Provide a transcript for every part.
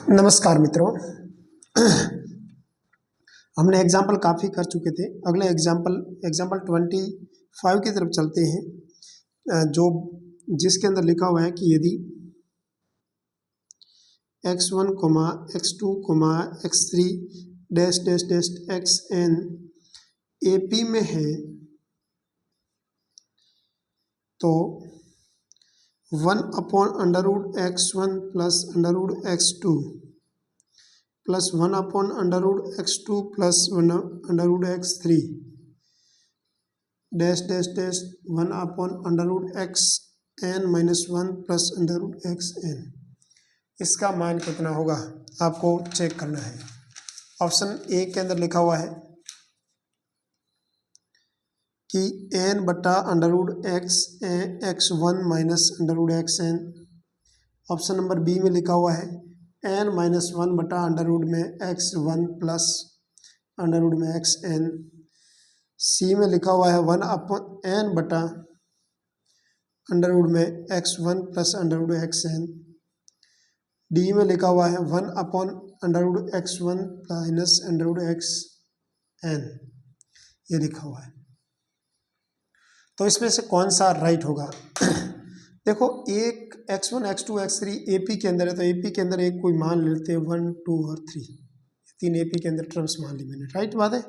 नमस्कार मित्रों। हमने एग्जाम्पल काफ़ी कर चुके थे। अगले एग्जाम्पल 25 की तरफ चलते हैं, जो जिसके अंदर लिखा हुआ है कि यदि x1, x2, x3 dash dash dash xn AP में है तो 1/√x1 plus √x2 plus 1/√x2 plus 1/√x3 dash dash dash 1/√xn minus 1 plus √xn, इसका मान कितना होगा आपको चेक करना है। ऑप्शन ए के अंदर लिखा हुआ है कि n बटा √x1 minus √xn। Option number B में लिखा हुआ है n माइनस 1 बटा √x1 प्लस √xn। सी में लिखा हुआ है 1/n बटा √x1 प्लस √xn। डी में लिखा हुआ है 1/√x1 माइनस √xn, ये लिखा हुआ है। तो इसमें से कौन सा राइट होगा? देखो, एक x1, x2, x3 AP के अंदर है, तो AP के अंदर एक कोई मान लेते हैं 1, 2 और 3, तीन AP के अंदर टर्म्स मान ली मैंने, राइट बात है।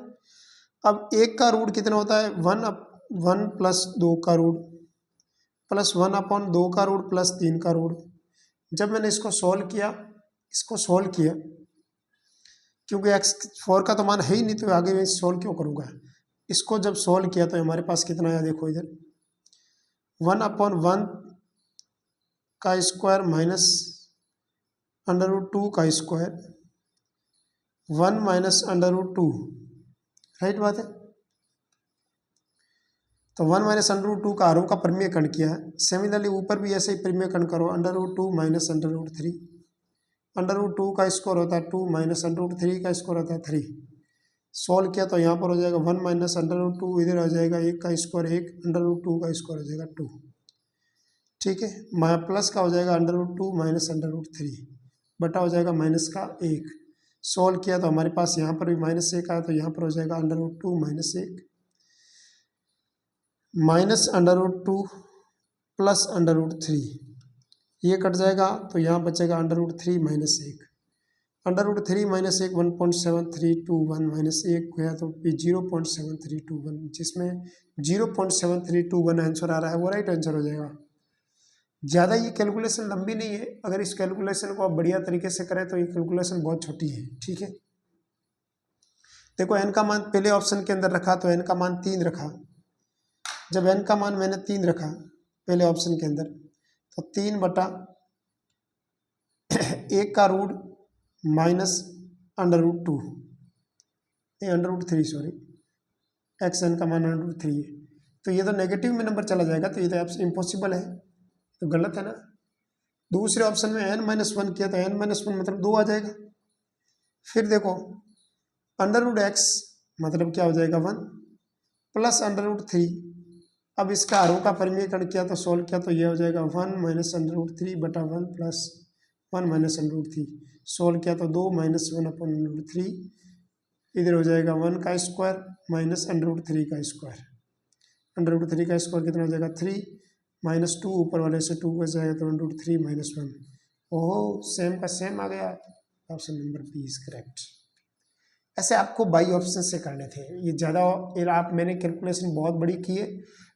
अब एक का रूट कितना होता है? 1 प्लस 2 का रूट प्लस 1/2 का रूट प्लस 3 का रूट। जब मैंने इसको सोल्व किया, क्योंकि x4 का तो मान है ही नहीं, तो आगे मैं सोल्व क्यों करूँगा। इसको जब सोल्व किया तो हमारे पास कितना आया, देखो इधर 1/1 का स्क्वायर माइनस √2 का स्क्वायर 1 माइनस √2, राइट बात है। तो 1 माइनस √2 का आरों का परिमेय कण किया है। सिमिलरली ऊपर भी ऐसे ही परिमेय कण करो, √2 माइनस √3। √2 का स्क्वायर होता है 2 माइनस √3 का स्क्वायर होता है 3। सॉल्व किया तो यहाँ पर हो जाएगा 1 माइनस √2, इधर आ जाएगा 1 का स्क्वायर 1, √2 का स्क्वायर हो जाएगा 2, ठीक है। प्लस का हो जाएगा √2 माइनस √3 बटा हो जाएगा माइनस का 1। सॉल्व किया तो हमारे पास यहाँ पर भी माइनस 1 आया, तो यहाँ पर हो जाएगा √2 माइनस 1 माइनस √2 प्लस √3, ये कट जाएगा तो यहाँ बचेगा √3 माइनस 1। √3 माइनस 1 1.7321 माइनस 1 गया तो 0.7321, जिसमें 0.7321 आंसर आ रहा है वो राइट आंसर हो जाएगा। ज़्यादा ये कैलकुलेशन लंबी नहीं है, अगर इस कैलकुलेशन को आप बढ़िया तरीके से करें तो ये कैलकुलेशन बहुत छोटी है, ठीक है। देखो n का मान पहले ऑप्शन के अंदर रखा तो n का मान 3 रखा। जब n का मान मैंने 3 रखा पहले ऑप्शन के अंदर, तो 3 बटा 1 का रूट माइनस √2 √3 सॉरी, xn का मान √3 है, तो ये तो नेगेटिव में नंबर चला जाएगा, तो ये तो आपसे इम्पॉसिबल है, तो गलत है ना। दूसरे ऑप्शन में n-1 किया तो n-1 मतलब 2 आ जाएगा। फिर देखो √x मतलब क्या हो जाएगा 1 प्लस √3। अब इसका आरोह का परिमेयकरण किया तो सोल्व किया तो ये हो जाएगा 1 माइनस √3 बटा 1 प्लस 1 माइनस √3। सोल्व किया तो 2 माइनस 1/√3, इधर हो जाएगा 1 का स्क्वायर माइनस √3 का स्क्वायर। √3 का स्क्वायर कितना हो जाएगा 3 माइनस 2, ऊपर वाले से 2 बच जाएगा तो √3 माइनस 1। ओहो, सेम का सेम आ गया। Option number B is correct. ऐसे आपको बाई ऑप्शन से करने थे, ये ज़्यादा आप मैंने कैलकुलेशन बहुत बड़ी की है,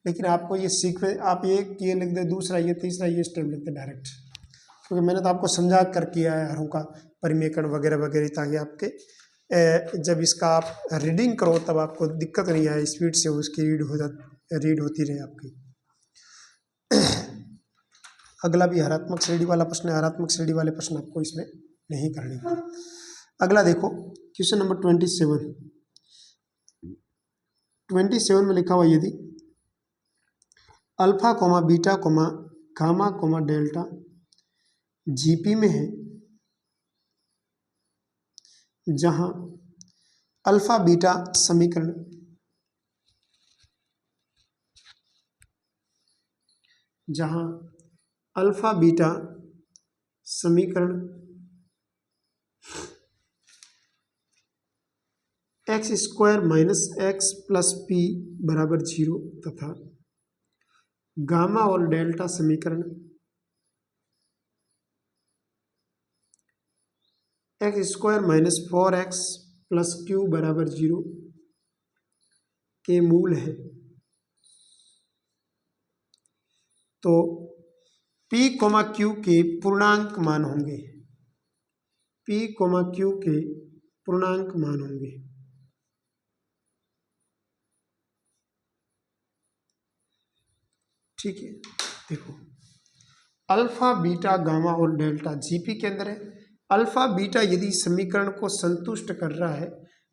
लेकिन आपको ये सीक्वेंस आप ये लिख दे, दूसरा ये, तीसरा ये स्टेप लिख दे डायरेक्ट, क्योंकि मैंने तो आपको समझा कर किया है हरों का परिमेयकरण वगैरह वगैरह, ताकि आपके जब इसका आप रीडिंग करो तब आपको दिक्कत नहीं आए, स्पीड से उसकी रीड होती रहे आपकी। अगला भी हरात्मक श्रेणी वाला प्रश्न है, हरात्मक श्रेणी वाले प्रश्न आपको इसमें नहीं करने। अगला देखो क्वेश्चन नंबर 27 में लिखा हुआ यदि alpha comma beta comma gamma comma delta GP में है, जहां अल्फा बीटा समीकरण x square minus x plus p बराबर 0 तथा गामा और डेल्टा समीकरण x square minus 4x plus q बराबर 0 के मूल है। तो p कोमा क्यू के पूर्णांक मान होंगे, p कोमा क्यू के पूर्णांक मान होंगे। ठीक है, देखो अल्फा बीटा गामा और डेल्टा जीपी के अंदर है। अल्फा बीटा यदि समीकरण को संतुष्ट कर रहा है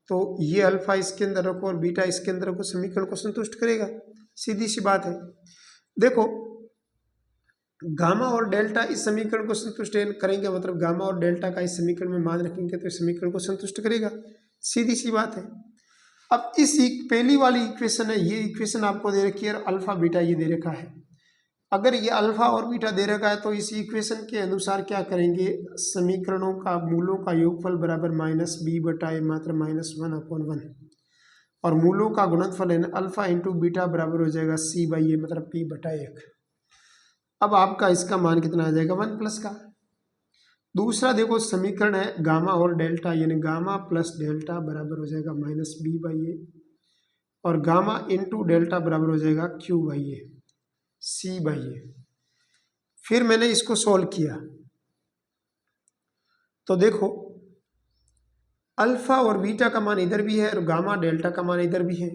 तो ये अल्फा इसके अंदर रखो और बीटा इसके अंदर रखो, समीकरण को संतुष्ट करेगा, सीधी सी बात है। देखो गामा और डेल्टा इस समीकरण को संतुष्ट करेंगे, मतलब गामा और डेल्टा का इस समीकरण में मान रखेंगे तो इस समीकरण को संतुष्ट करेगा, सीधी सी बात है। अब इस पहली वाली इक्वेशन है, ये इक्वेशन आपको दे रखी है और अल्फा बीटा ये दे रखा है। अगर ये अल्फा और बीटा दे रखा है तो इस इक्वेशन के अनुसार क्या करेंगे, समीकरणों का मूलों का योगफल बराबर माइनस बी बटा ए मात्र -1/1 और मूलों का गुणनफल है अल्फा इंटू बीटा बराबर हो जाएगा सी बाई ए मतलब पी बटा 1। अब आपका इसका मान कितना आ जाएगा 1 प्लस का। दूसरा देखो समीकरण है गामा और डेल्टा, यानी गामा प्लस डेल्टा बराबर हो जाएगा माइनस बी बाई ए और गामा इंटू डेल्टा बराबर हो जाएगा Q by A C by A. फिर मैंने इसको सॉल्व किया तो देखो अल्फा और बीटा का मान इधर भी है और गामा डेल्टा का मान इधर भी है।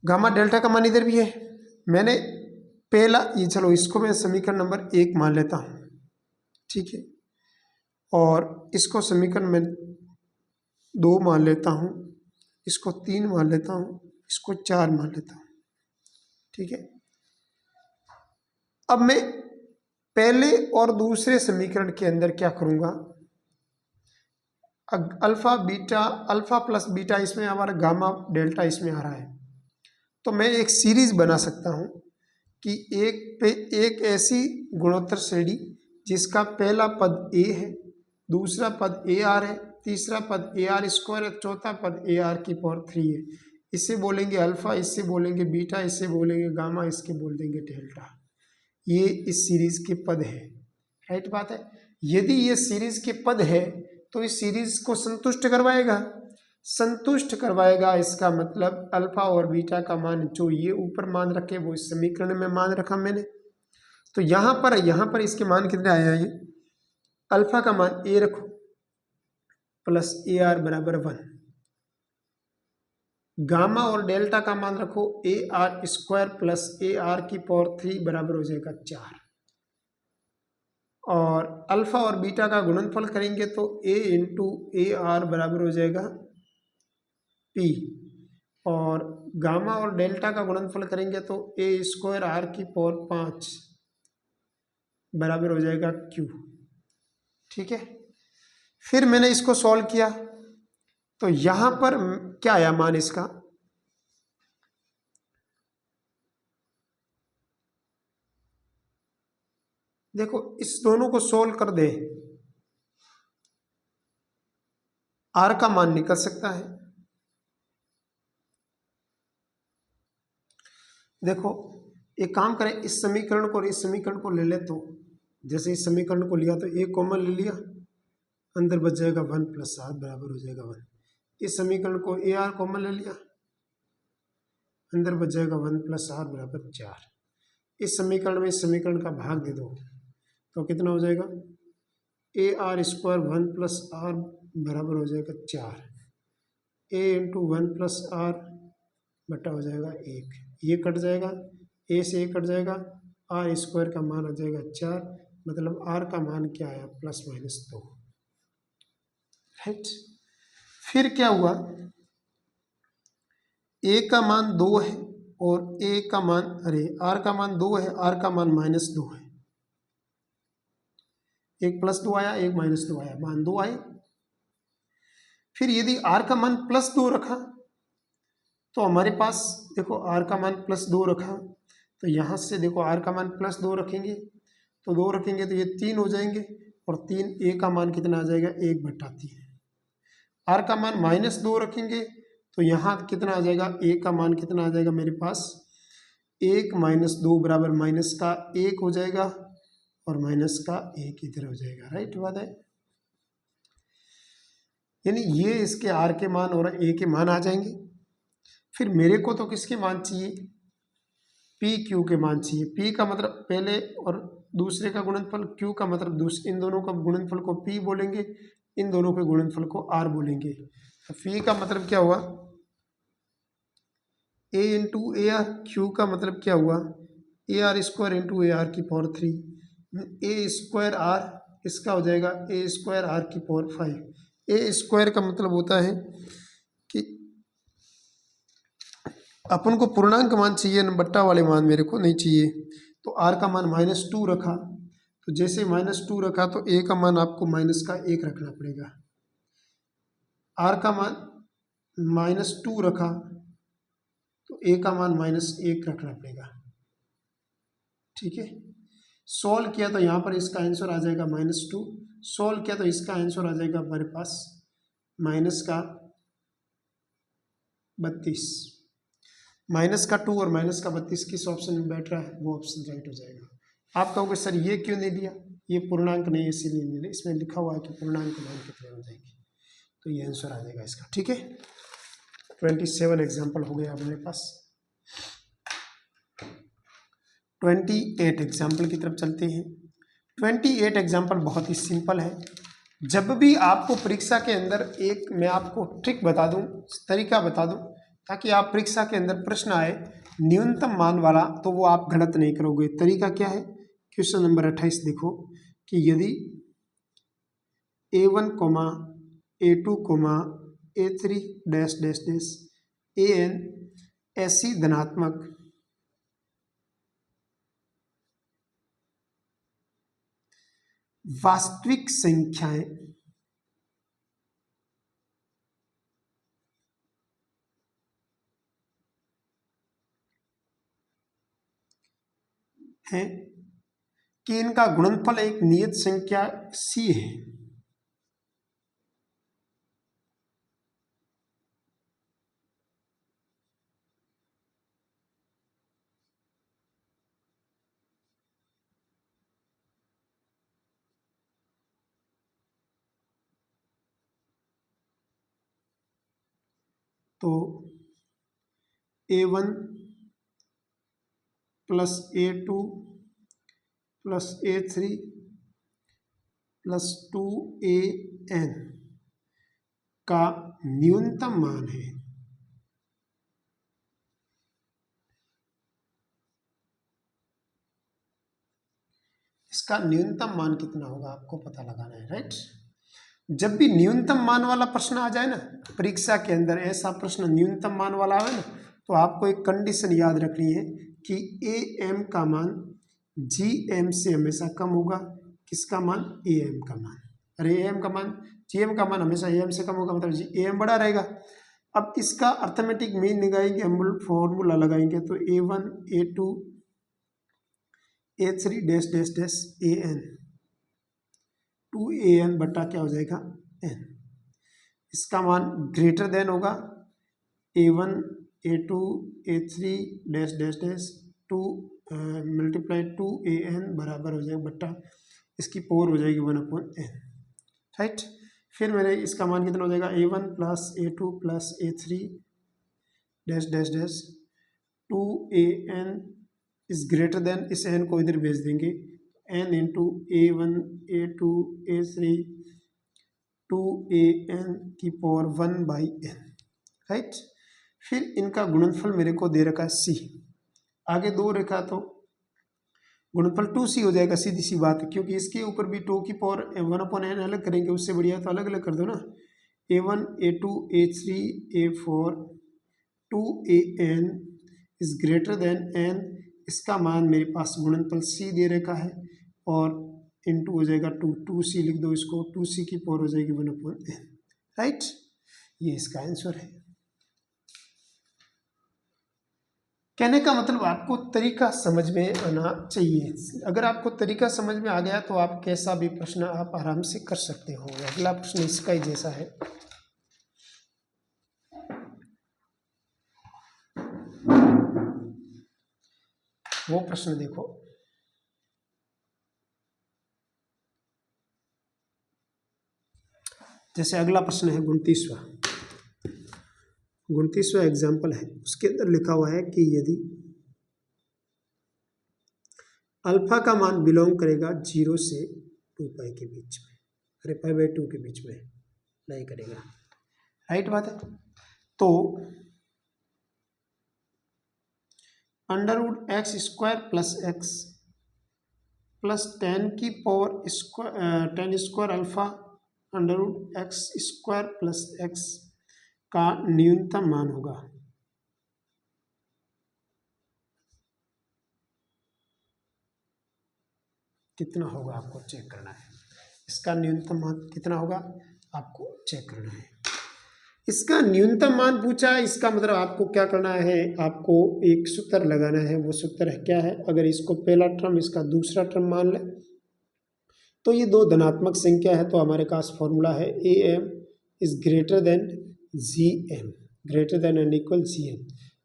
गामा डेल्टा का मान इधर भी है। मैंने पहला ये, चलो इसको मैं समीकरण नंबर 1 मान लेता हूं, ठीक है, और इसको समीकरण में 2 मान लेता हूं, इसको 3 मान लेता हूं, इसको 4 मान लेता हूं, ठीक है। अब मैं पहले और दूसरे समीकरण के अंदर क्या करूंगा, अल्फा प्लस बीटा इसमें हमारा गामा डेल्टा इसमें आ रहा है, तो मैं एक सीरीज बना सकता हूं कि एक पे एक ऐसी गुणोत्तर श्रेणी जिसका पहला पद ए है, दूसरा पद ए आर है, तीसरा पद ए आर स्क्वायर है, चौथा पद ए आर की पावर 3 है। इससे बोलेंगे अल्फा, इससे बोलेंगे बीटा, इससे बोलेंगे गामा, इसके बोल देंगे डेल्टा। ये इस सीरीज के पद है, राइट बात है। यदि ये सीरीज के पद है तो इस सीरीज को संतुष्ट करवाएगा, संतुष्ट करवाएगा, इसका मतलब अल्फा और बीटा का मान जो ये ऊपर मान रखे वो इस समीकरण में मान रखा मैंने। तो यहाँ पर इसके मान कितने आए, ये अल्फा का मान ए रखो प्लस ए आर बराबर 1, गामा और डेल्टा का मान रखो ए r square plus A R की पावर 3 बराबर हो जाएगा 4, और अल्फा और बीटा का गुणनफल करेंगे तो ए इंटू ए आर बराबर हो जाएगा पी, और गामा और डेल्टा का गुणनफल करेंगे तो ए स्क्वायर आर की पावर 5 बराबर हो जाएगा क्यू, ठीक है। फिर मैंने इसको सॉल्व किया तो यहां पर क्या आया मान इसका, देखो इस दोनों को सोल्व कर दे, आर का मान निकल सकता है। देखो एक काम करें, इस समीकरण को और इस समीकरण को ले ले, तो जैसे इस समीकरण को लिया तो एक कॉमन ले लिया, अंदर बच जाएगा 1 प्लस आर बराबर हो जाएगा 1। इस समीकरण को ए आर कॉमन ले लिया, अंदर बच जाएगा 1 प्लस आर बराबर 4। इस समीकरण में इस समीकरण का भाग दे दो तो कितना हो जाएगा, a r square 1 plus r बराबर हो जाएगा 4, ए इंटू 1 प्लस आर बटा हो जाएगा 1, ये कट जाएगा, ए से ए कट जाएगा, आर स्क्वायर का मान आ जाएगा 4, मतलब आर का मान क्या आया ±2, राइट। फिर क्या हुआ, ए का मान 2 है और ए का मान आर का मान 2 है, आर का मान -2 है, एक +2 आया, एक -2 आया, मान 2 आए। फिर यदि आर का मान +2 रखा तो हमारे पास देखो आर का मान +2 रखा तो यहाँ से देखो आर का मान +2 रखेंगे तो 2 रखेंगे तो ये 3 हो जाएंगे, और 3 ए का मान कितना आ जाएगा 1/3। आर का मान -2 रखेंगे तो यहाँ कितना आ जाएगा, ए का मान कितना आ जाएगा मेरे पास 1 - 2 बराबर -1 हो जाएगा, और -1 इधर हो जाएगा। राइट बात है, यानी ये इसके आर के मान और ए के मान आ जाएंगे। फिर मेरे को तो किसके मान चाहिए, पी क्यू के मान चाहिए। पी का मतलब पहले और दूसरे का गुणनफल, क्यू का मतलब इन दोनों का गुणनफल को पी बोलेंगे, इन दोनों के गुणनफल को आर बोलेंगे। तो पी का मतलब क्या हुआ ए इंटू ए आर, क्यू का मतलब क्या हुआ AR² into AR⁴, A square are इसका हो जाएगा A² R⁵। ए स्क्वायर का मतलब होता है कि अपन को पूर्णांक मान चाहिए, बट्टा वाले मान मेरे को नहीं चाहिए। तो आर का मान -2 रखा, तो जैसे -2 रखा तो ए का मान आपको -1 रखना पड़ेगा। आर का मान -2 रखा तो ए का मान -1 रखना पड़ेगा। ठीक है, सोल्व किया तो यहाँ पर इसका आंसर आ जाएगा -2, सोल्व किया तो इसका आंसर आ जाएगा हमारे पास -32। -2 और -32 किस ऑप्शन में बैठ रहा है, वो ऑप्शन राइट हो जाएगा। आप कहोगे सर ये क्यों नहीं दिया, ये पूर्णांक नहीं इसीलिए नहीं दिया, इसमें लिखा हुआ है कि पूर्णांक मान कितने हो जाएंगे, तो ये आंसर आ जाएगा इसका। ठीक है, 27 एग्जाम्पल हो गया हमारे पास। 28 एग्जाम्पल की तरफ चलते हैं। 28 एग्जाम्पल बहुत ही सिंपल है। जब भी आपको परीक्षा के अंदर एक मैं आपको ट्रिक बता दूं, तरीका बता दूं, ताकि आप परीक्षा के अंदर प्रश्न आए न्यूनतम मान वाला तो वो आप गलत नहीं करोगे। तरीका क्या है, क्वेश्चन नंबर 28 देखो कि यदि A1, A2, A3 dash dash dash AN ऐसी धनात्मक वास्तविक संख्याएं हैं कि इनका गुणनफल एक नियत संख्या C है, तो A1 + A2 + A3 + 2AN का न्यूनतम मान है। इसका न्यूनतम मान कितना होगा आपको पता लगाना है। राइट, जब भी न्यूनतम मान वाला प्रश्न आ जाए ना परीक्षा के अंदर, ऐसा प्रश्न न्यूनतम मान वाला आवे ना, तो आपको एक कंडीशन याद रखनी है कि AM का मान GM से हमेशा कम होगा। किसका मान, AM का मान। अरे AM का मान GM का मान हमेशा AM से कम होगा, मतलब AM बड़ा रहेगा। अब इसका अर्थमेटिक मीन निकालेंगे, हम फॉर्मूला लगाएंगे, तो A1 A2 A3 dash dash dash AN 2AN बट्टा क्या हो जाएगा N। इसका मान ग्रेटर देन होगा A1 A2 A3 dash dash dash 2 multiply 2AN बराबर हो जाएगा बट्टा इसकी पावर हो जाएगी 1/n। राइट, फिर मेरे इसका मान कितना हो जाएगा A1 + A2 + A3 dash dash dash 2AN is greater than, इस n को इधर भेज देंगे, n into A1 A2 A3 2AN की पावर 1/n। राइट, फिर इनका गुणनफल मेरे को दे रखा है C, आगे 2 रेखा तो गुणनफल 2C हो जाएगा, सीधी सी बात है, क्योंकि इसके ऊपर भी 2 की पावर 1/n अलग करेंगे, उससे बढ़िया तो अलग अलग कर दो ना। A1 A2 A3 A4 2AN is greater than n, इसका मान मेरे पास गुणनफल C दे रखा है, और इंटू हो जाएगा 2C लिख दो इसको, 2C की पावर हो जाएगी 1/n। राइट, ये इसका आंसर है। कहने का मतलब आपको तरीका समझ में आना चाहिए। अगर आपको तरीका समझ में आ गया तो आप कैसा भी प्रश्न आप आराम से कर सकते हो। अगला प्रश्न इसका ही जैसा है। वो प्रश्न देखो। जैसे अगला प्रश्न है 29वां एग्जाम्पल है। उसके अंदर लिखा हुआ है कि यदि अल्फा का मान बिलोंग करेगा 0 से 2 पाई के बीच में, अरे पाई/2 के बीच में नहीं करेगा, राइट बात है। तो √x² + x plus 10⁻² alpha √x² + x का न्यूनतम मान होगा। कितना होगा आपको चेक करना है। इसका न्यूनतम मान कितना होगा आपको चेक करना है। इसका न्यूनतम मान पूछा है, इसका मतलब आपको क्या करना है, आपको एक सूत्र लगाना है। वो सूत्र है क्या है, अगर इसको पहला टर्म इसका दूसरा टर्म मान ले तो ये दो धनात्मक संख्या है, तो हमारे पास फॉर्मूला है AM is greater than GM, greater than and equal GM।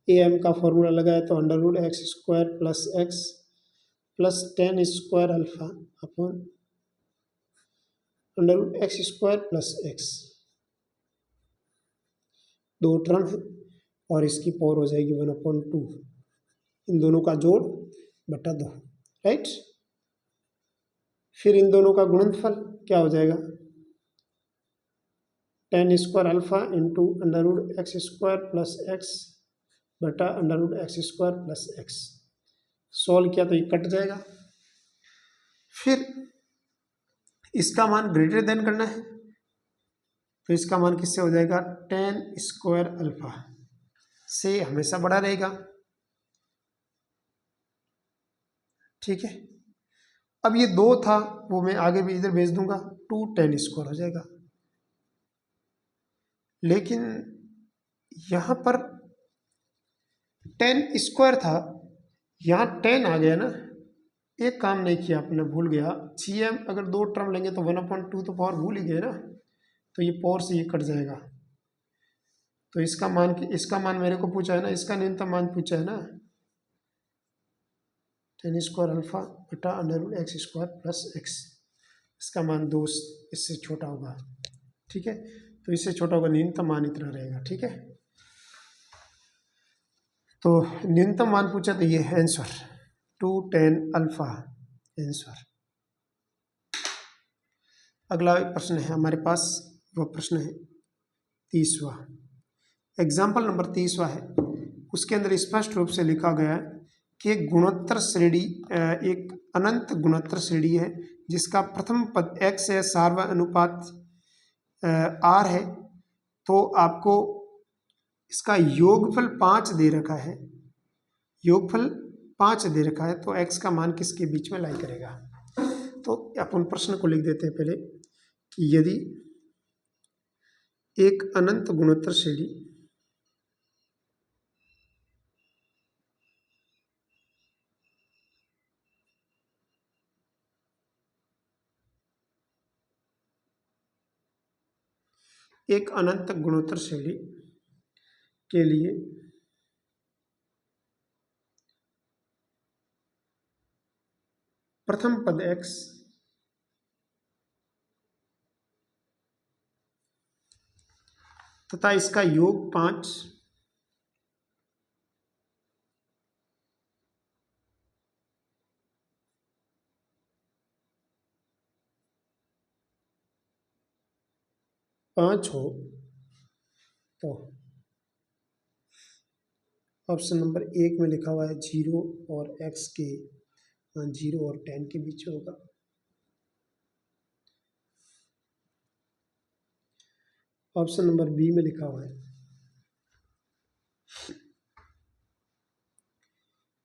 AM का फॉर्मूला लगाए तो √x² + x plus 10² alpha upon √x² + x, दो टर्म है और इसकी पावर हो जाएगी 1/2, इन दोनों का जोड़ बटा 2, राइट। फिर इन दोनों का गुणनफल क्या हो जाएगा, 10² अल्फा इंटू √x² + x बटा √x² + x। सॉल्व किया तो ये कट जाएगा। फिर इसका मान ग्रेटर देन करना है, तो इसका मान किससे हो जाएगा, 10² अल्फा से हमेशा बड़ा रहेगा, ठीक है। अब ये 2 था वो मैं आगे भी इधर भेज दूंगा, 2 10² हो जाएगा। लेकिन यहाँ पर 10² था, यहाँ 10 आ गया ना, एक काम नहीं किया आपने, भूल गया। GM अगर दो टर्म लेंगे तो 1/2 तो पावर भूल ही गए ना, तो ये पावर से ये कट जाएगा। तो इसका मान मेरे को पूछा है ना, इसका न्यूनतम मान पूछा है ना, 10² अल्फा बटा √x² + x। इसका मान 2 इससे छोटा होगा, ठीक है। तो इससे छोटा होगा, न्यूनतम मान इतना रहेगा, ठीक है। तो न्यूनतम मान पूछा तो ये है आंसर 210 अल्फा आंसर। अगला प्रश्न है हमारे पास, वो प्रश्न है 30वां, एग्जाम्पल नंबर 30वां है। उसके अंदर स्पष्ट रूप से लिखा गया है कि एक गुणोत्तर श्रेणी, एक अनंत गुणोत्तर श्रेणी है जिसका प्रथम पद x है, सार्वत्रिक अनुपात r है। तो आपको इसका योगफल 5 दे रखा है, योगफल 5 दे रखा है, तो x का मान किसके बीच में लाई करेगा। तो अपन प्रश्न को लिख देते हैं पहले कि यदि एक अनंत गुणोत्तर श्रेणी एक अनंत गुणोत्तर श्रेणी के लिए प्रथम पद x तथा इसका योग 5 हो, तो ऑप्शन नंबर 1 में लिखा हुआ है 0 और x के मान 0 और 10 के बीच में होगा। ऑप्शन नंबर बी में लिखा हुआ है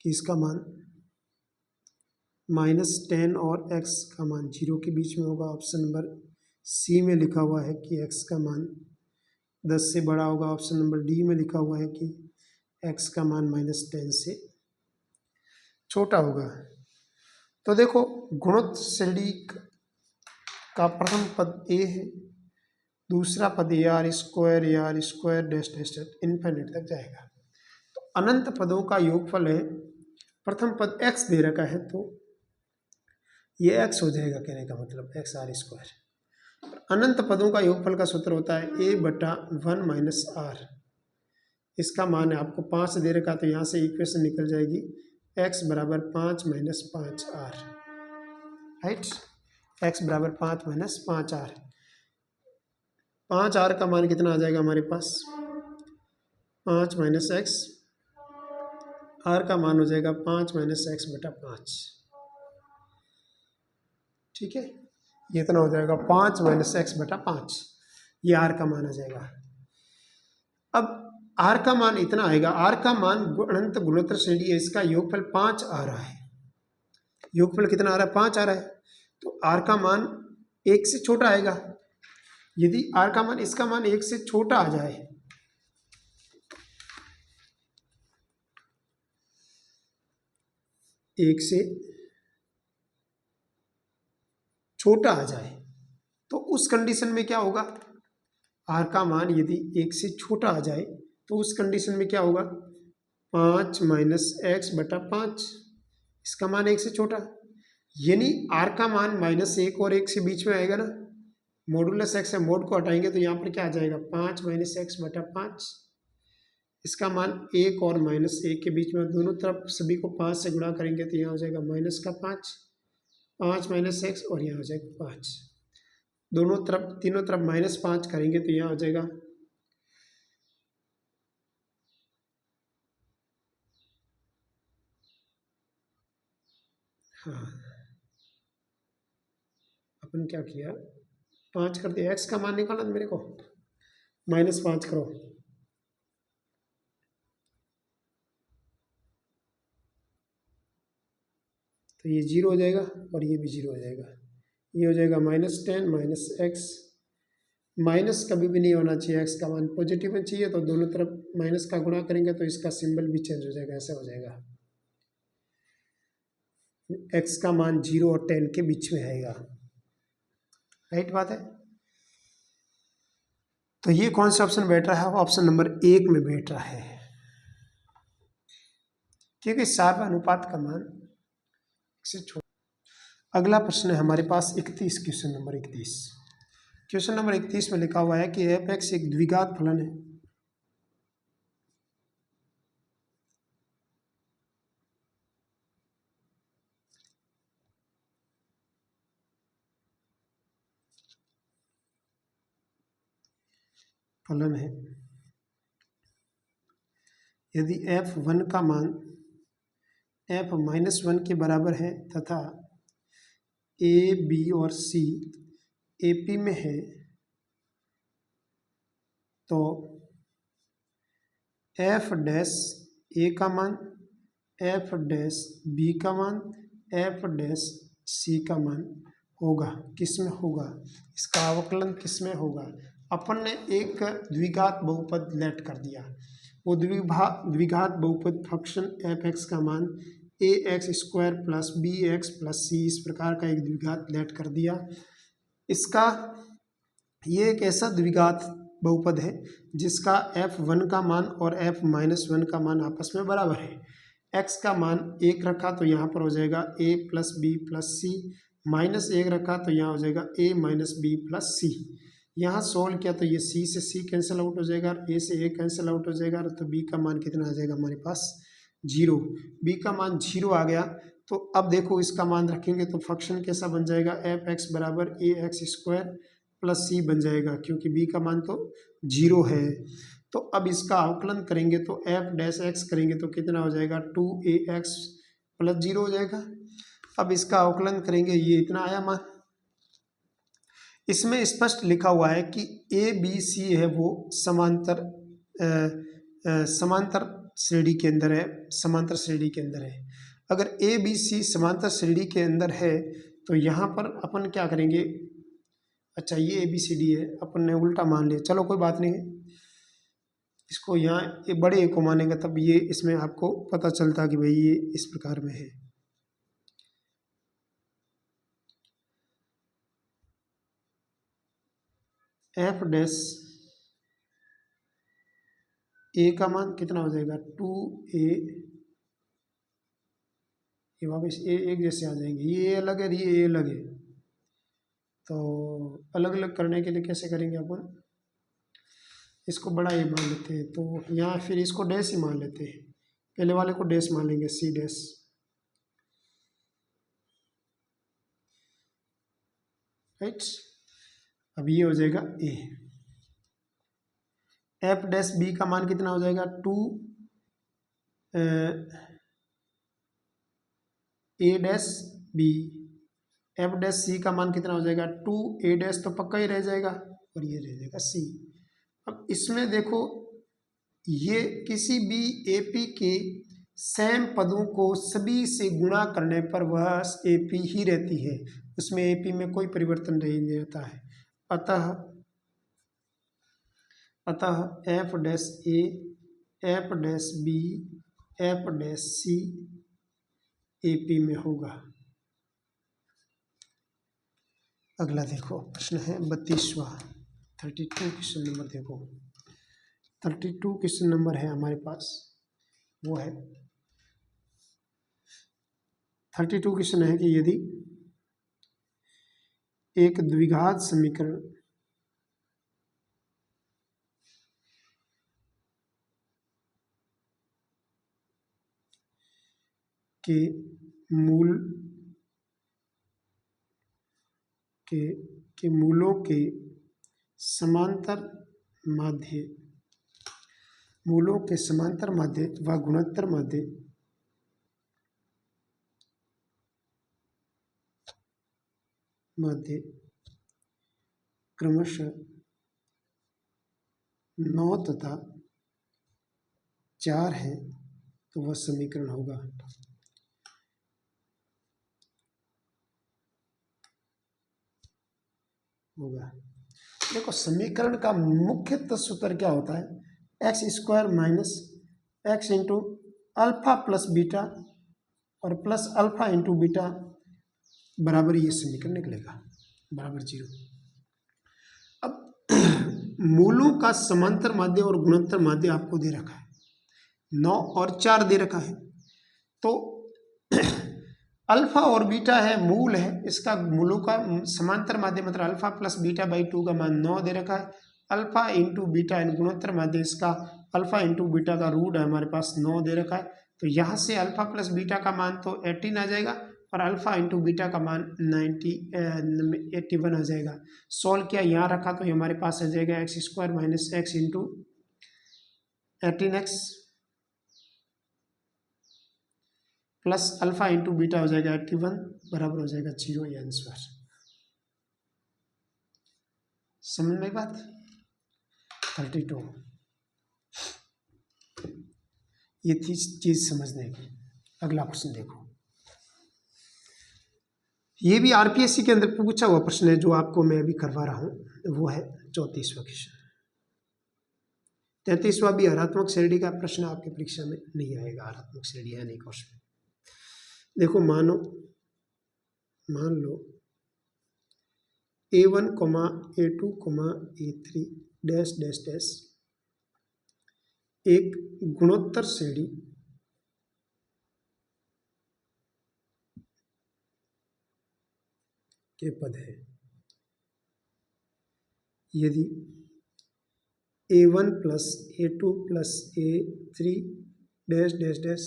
कि इसका मान -10 और x का मान 0 के बीच में होगा। ऑप्शन नंबर सी में लिखा हुआ है कि x का मान 10 से बड़ा होगा। ऑप्शन नंबर डी में लिखा हुआ है कि x का मान -10 से छोटा होगा। तो देखो गुणोत्तर श्रेणी का प्रथम पद a है, दूसरा पद AR² डैश डैश इन्फिनिट तक जाएगा। तो अनंत पदों का योगफल है, प्रथम पद x दे रखा है तो ये x हो जाएगा, कहने का मतलब XR²। अनंत पदों का योगफल का सूत्र होता है A/1 - R। इसका मान है आपको 5 दे रखा, तो यहाँ से इक्वेशन निकल जाएगी x बराबर 5 - 5R, राइट। x बराबर 5 - 5R। 5R का मान कितना आ जाएगा हमारे पास, 5 - x, R का मान हो जाएगा 5 - x/5। ठीक है, ये इतना हो जाएगा 5 - x/5, ये R का मान आ जाएगा। अब R का मान इतना आएगा, R का मान अनंत गुणोत्तर श्रेणी है, इसका योगफल 5 आ रहा है। योगफल कितना आ रहा है, 5 आ रहा है, तो R का मान 1 से छोटा आएगा। यदि R का मान, इसका मान 1 से छोटा आ जाए, एक से छोटा आ जाए, तो उस कंडीशन में क्या होगा, R का मान यदि 1 से छोटा आ जाए तो उस कंडीशन में क्या होगा, 5 - x/5, इसका मान 1 से छोटा, यानी R का मान -1 और 1 से बीच में आएगा ना, मॉडुलस x है, मोड को हटाएंगे तो यहाँ पर क्या आ जाएगा, 5 - x/5, इसका मान 1 और -1 के बीच में, दोनों तरफ सभी को 5 से गुणा करेंगे तो यहाँ हो जाएगा -5, 5 - x और यहाँ हो जाएगा 5, दोनों तरफ, तीनों तरफ -5 करेंगे तो यहाँ हो जाएगा, हाँ अपन क्या किया, 5 कर दिया, x का मान निकालना मेरे को, -5 करो, तो ये 0 हो जाएगा और ये भी 0 हो जाएगा, ये हो जाएगा -10 - x, माइनस कभी भी नहीं होना चाहिए, x का मान पॉजिटिव में चाहिए, तो दोनों तरफ माइनस का गुणा करेंगे तो इसका सिंबल भी चेंज हो जाएगा, ऐसा हो जाएगा, x का मान 0 और 10 के बीच में आएगा, राइट बात है। तो ये कौन सा ऑप्शन बैठ रहा है, ऑप्शन नंबर 1 में बैठ रहा है, क्योंकि सार्व अनुपात का मान से छोटा। अगला प्रश्न है हमारे पास 31, क्वेश्चन नंबर 31। क्वेश्चन नंबर 31 में लिखा हुआ है कि f(x) एक द्विघात फलन है, यदि f1 का मान f-1 के बराबर है तथा a, b और c AP में है, तो f'(a) का मान, f'(b) का मान, f'(c) का मान होगा, किस में होगा, इसका अवकलन किस में होगा। अपन ने एक द्विघात बहुपद लेट कर दिया, वो द्विघात बहुपद फंक्शन f(x) का मान ax² + bx + c, इस प्रकार का एक द्विघात लेट कर दिया। इसका ये एक ऐसा द्विघात बहुपद है जिसका f1 का मान और f-1 का मान आपस में बराबर है। x का मान 1 रखा तो यहाँ पर हो जाएगा a + b + c, -1 रखा तो यहाँ हो जाएगा a - b + c। यहाँ सोल्व किया तो ये c से c कैंसिल आउट हो जाएगा, a से a कैंसिल आउट हो जाएगा, तो b का मान कितना आ जाएगा हमारे पास, 0। b का मान 0 आ गया, तो अब देखो इसका मान रखेंगे तो फंक्शन कैसा बन जाएगा, f(x) बराबर ax² + c बन जाएगा, क्योंकि b का मान तो 0 है। तो अब इसका अवकलन करेंगे तो f'(x) करेंगे तो कितना हो जाएगा, 2ax + 0 हो जाएगा। अब इसका अवकलन करेंगे, ये इतना आया मान। इसमें स्पष्ट लिखा हुआ है कि a b c है वो समांतर श्रेणी के अंदर है, समांतर श्रेणी के अंदर है। अगर a b c समांतर श्रेणी के अंदर है तो यहाँ पर अपन क्या करेंगे, अच्छा ये a b c d है, अपन ने उल्टा मान लिया, चलो कोई बात नहीं है, इसको यहाँ ये बड़े ए को मानेंगे तब ये इसमें आपको पता चलता कि भाई ये इस प्रकार में है। एफ डैश ए का मान कितना हो जाएगा 2a, ये वापस ए एक जैसे आ जाएंगे, ये अलग है ये अलग है, तो अलग अलग करने के लिए कैसे करेंगे अपन, इसको बड़ा ए मान लेते हैं, तो यहाँ फिर इसको डैश ही मान लेते हैं, पहले वाले को डैश मान लेंगे सी डैश, राइट। अब ये हो जाएगा ए। एफ डैश बी का मान कितना हो जाएगा 2 ए डैश बी। एफ डैश सी का मान कितना हो जाएगा 2 ए डैश, तो पक्का ही रह जाएगा और ये रह जाएगा सी। अब इसमें देखो ये किसी भी एपी के सेम पदों को सभी से गुणा करने पर वह एपी ही रहती है, उसमें एपी में कोई परिवर्तन नहीं रहता है। अतः F dash A, F dash B, F dash C AP में होगा। अगला देखो प्रश्न है 32वां, 32 क्वेश्चन नंबर देखो, 32 क्वेश्चन नंबर है हमारे पास, वो है 32 क्वेश्चन है कि यदि एक द्विघात समीकरण के मूलों के समांतर माध्य व गुणोत्तर माध्य क्रमशः 9 तथा 4 है, तो वह समीकरण होगा। देखो समीकरण का मुख्य सूत्र क्या होता है, x square minus x into alpha plus beta और प्लस अल्फा इंटू बीटा बराबर ये समीकरण निकलेगा, बराबर 0। अब मूलों का समांतर माध्य और गुणोत्तर माध्य आपको दे रखा है, 9 और 4 दे रखा है, तो अल्फा और बीटा है मूल है, इसका मूलों का समांतर माध्य मतलब अल्फा प्लस बीटा बाई 2 का मान 9 दे रखा है, अल्फा इंटू बीटा इन गुणोत्तर माध्य इसका अल्फा इंटू बीटा का रूट है हमारे पास 9 दे रखा है, तो यहाँ से अल्फा प्लस बीटा का मान तो 18 आ जाएगा और अल्फा इंटू बीटा का मान 81 आ जाएगा। सॉल्व किया यहाँ रखा तो ये हमारे पास आ जाएगा x square minus x into 18x plus alpha into beta हो जाएगा 81 बराबर हो जाएगा 0, ये आंसर। समझ में बात। 32 ये थी चीज समझने की। अगला प्रश्न देखो, ये भी आरपीएससी के अंदर पूछा हुआ प्रश्न है जो आपको मैं अभी करवा रहा हूँ, वो है 34वां क्वेश्चन। 33वां भी हरात्मक श्रेणी का प्रश्न आपकी परीक्षा में नहीं आएगा, हरात्मक श्रेणी है नहीं क्वेश्चन। देखो मान लो A1, A2, A3 dash dash dash एक गुणोत्तर श्रेणी के पद है। यदि A1 plus A2 plus A3 dash dash dash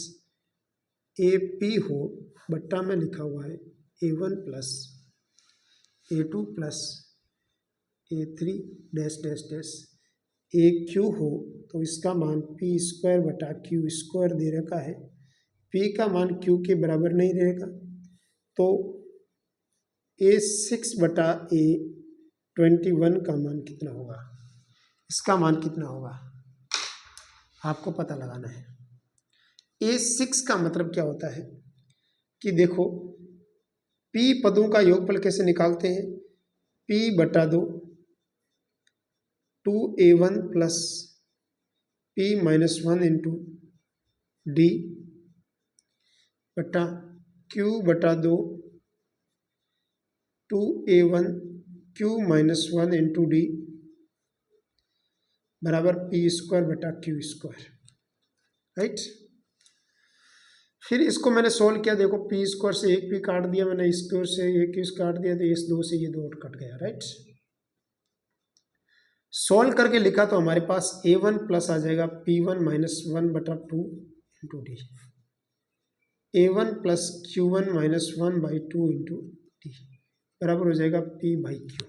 AP हो, बट्टा में लिखा हुआ है A1 plus A2 plus A3 dash dash dash AQ हो, तो इसका मान P स्क्वायर बटा Q स्क्वायर दे रखा है। P का मान Q के बराबर नहीं रहेगा, तो A6 बटा A21 का मान कितना होगा, इसका मान कितना होगा आपको पता लगाना है। A6 का मतलब क्या होता है कि देखो P पदों का योगफल कैसे निकालते हैं, P बटा 2 2A1 plus P-1 into D बटा Q/2 2A1 Q-1 into D बराबर P²/Q², राइट। फिर इसको मैंने सोल्व किया, देखो P² से एक P काट दिया मैंने, स्क्वायर से एक काट दिया, तो इस 2 से ये 2 कट गया, राइट। सोल्व करके लिखा तो हमारे पास A1 प्लस आ जाएगा P1-1/2 into D, A1 plus Q1-1/2 into D बराबर हो जाएगा P/Q,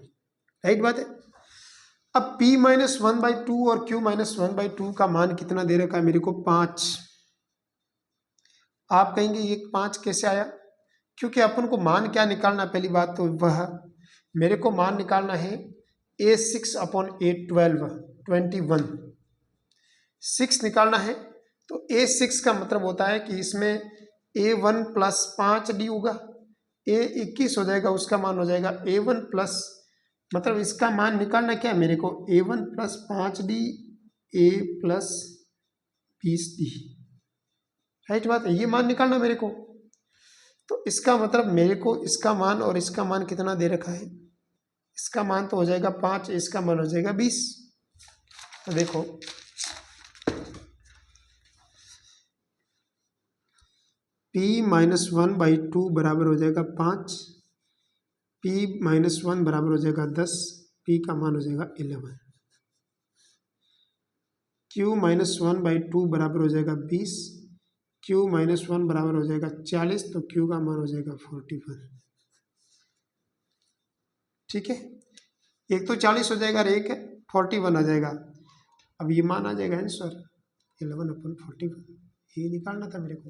राइट बात है। अब P-1/2 और Q-1/2 का मान कितना दे रखा है मेरे को? 5। आप कहेंगे ये 5 कैसे आया? क्योंकि अपन को मान क्या निकालना, पहली बात तो वह मेरे को मान निकालना है A6/A12 21, 6 निकालना है। तो A6 का मतलब होता है कि इसमें A1 प्लस 5D होगा, A21 हो जाएगा, उसका मान हो जाएगा A1 प्लस, मतलब इसका मान निकालना क्या है मेरे को? A1 plus 5D A plus 20D, right बात है, ये मान निकालना मेरे को। तो इसका मतलब मेरे को इसका मान और इसका मान कितना दे रखा है? इसका मान तो हो जाएगा 5, इसका मान हो जाएगा 20। तो देखो P-1/2 बराबर हो जाएगा 5, P-1 बराबर हो जाएगा 10, P का मान हो जाएगा 11, Q-1/2 बराबर हो जाएगा 20, Q-1 बराबर हो जाएगा 40, तो Q का मान हो जाएगा 41, ठीक है। एक तो 40 हो जाएगा और एक 41 आ जाएगा। अब ये मान आ जाएगा आंसर 11/41, ये निकालना था मेरे को।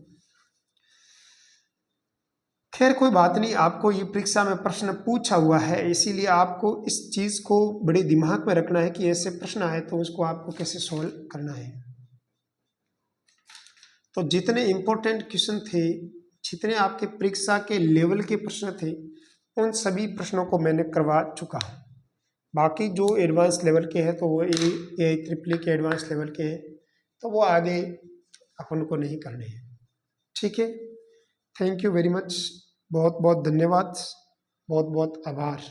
खैर कोई बात नहीं, आपको ये परीक्षा में प्रश्न पूछा हुआ है, इसीलिए आपको इस चीज़ को बड़े दिमाग में रखना है कि ऐसे प्रश्न आए तो उसको आपको कैसे सॉल्व करना है। तो जितने इम्पोर्टेंट क्वेश्चन थे, जितने आपके परीक्षा के लेवल के प्रश्न थे, उन सभी प्रश्नों को मैंने करवा चुका हूँ। बाकी जो एडवांस लेवल के हैं तो वो AIEEE के एडवांस लेवल के हैं, तो वो आगे अपन को नहीं करने हैं, ठीक है। थैंक यू वेरी मच, बहुत बहुत धन्यवाद, बहुत बहुत आभार।